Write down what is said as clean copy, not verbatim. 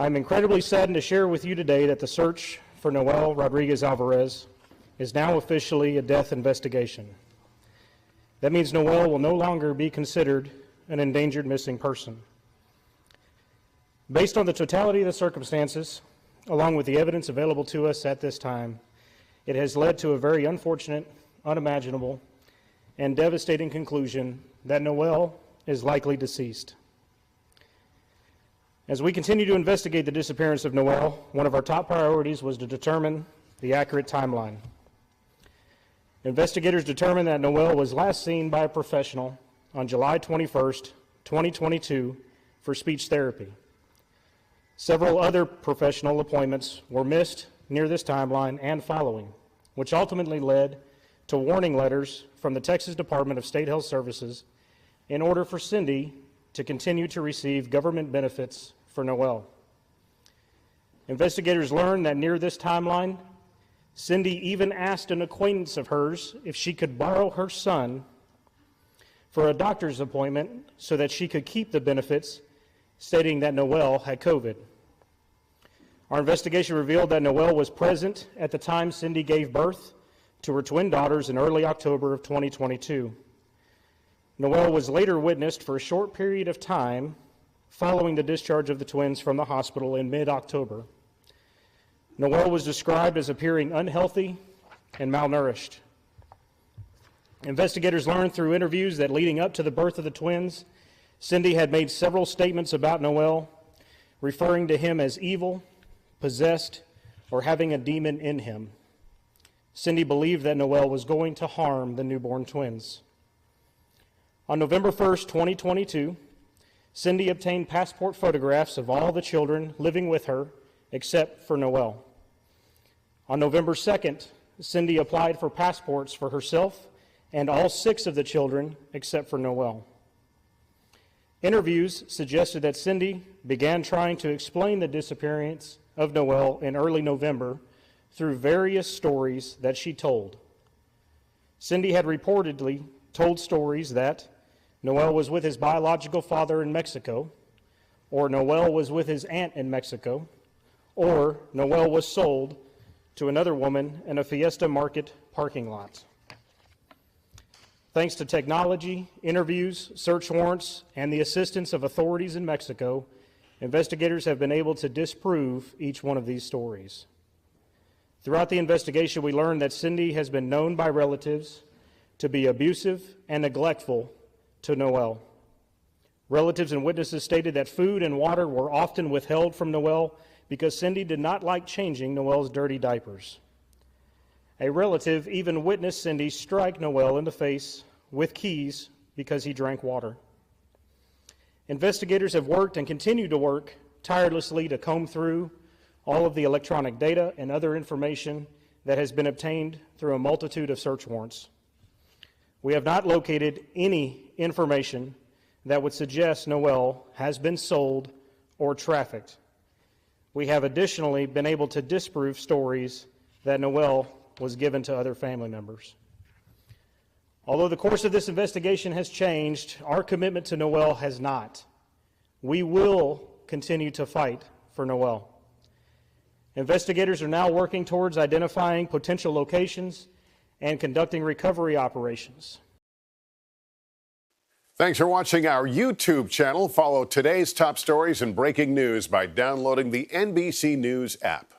I'm incredibly saddened to share with you today that the search for Noel Rodriguez-Alvarez is now officially a death investigation. That means Noel will no longer be considered an endangered missing person. Based on the totality of the circumstances, along with the evidence available to us at this time, it has led to a very unfortunate, unimaginable, and devastating conclusion that Noel is likely deceased. As we continue to investigate the disappearance of Noel, one of our top priorities was to determine the accurate timeline. Investigators determined that Noel was last seen by a professional on July 21st, 2022 for speech therapy. Several other professional appointments were missed near this timeline and following, which ultimately led to warning letters from the Texas Department of State Health Services in order for Cindy to continue to receive government benefits for Noel. Investigators learned that near this timeline, Cindy even asked an acquaintance of hers if she could borrow her son for a doctor's appointment so that she could keep the benefits, stating that Noel had COVID. Our investigation revealed that Noel was present at the time Cindy gave birth to her twin daughters in early October of 2022. Noel was later witnessed for a short period of time following the discharge of the twins from the hospital in mid-October. Noel was described as appearing unhealthy and malnourished. Investigators learned through interviews that leading up to the birth of the twins, Cindy had made several statements about Noel, referring to him as evil, possessed, or having a demon in him. Cindy believed that Noel was going to harm the newborn twins. On November 1st, 2022, Cindy obtained passport photographs of all the children living with her except for Noel. On November 2nd, Cindy applied for passports for herself and all 6 of the children except for Noel. Interviews suggested that Cindy began trying to explain the disappearance of Noel in early November through various stories that she told. Cindy had reportedly told stories that Noel was with his biological father in Mexico, or Noel was with his aunt in Mexico, or Noel was sold to another woman in a Fiesta Market parking lot. Thanks to technology, interviews, search warrants, and the assistance of authorities in Mexico, investigators have been able to disprove each one of these stories. Throughout the investigation, we learned that Cindy has been known by relatives to be abusive and neglectful to Noel. Relatives and witnesses stated that food and water were often withheld from Noel because Cindy did not like changing Noel's dirty diapers. A relative even witnessed Cindy strike Noel in the face with keys because he drank water. Investigators have worked and continue to work tirelessly to comb through all of the electronic data and other information that has been obtained through a multitude of search warrants. We have not located any information that would suggest Noel has been sold or trafficked. We have additionally been able to disprove stories that Noel was given to other family members. Although the course of this investigation has changed, our commitment to Noel has not. We will continue to fight for Noel. Investigators are now working towards identifying potential locations and conducting recovery operations. Thanks for watching our YouTube channel. Follow today's top stories and breaking news by downloading the NBC News app.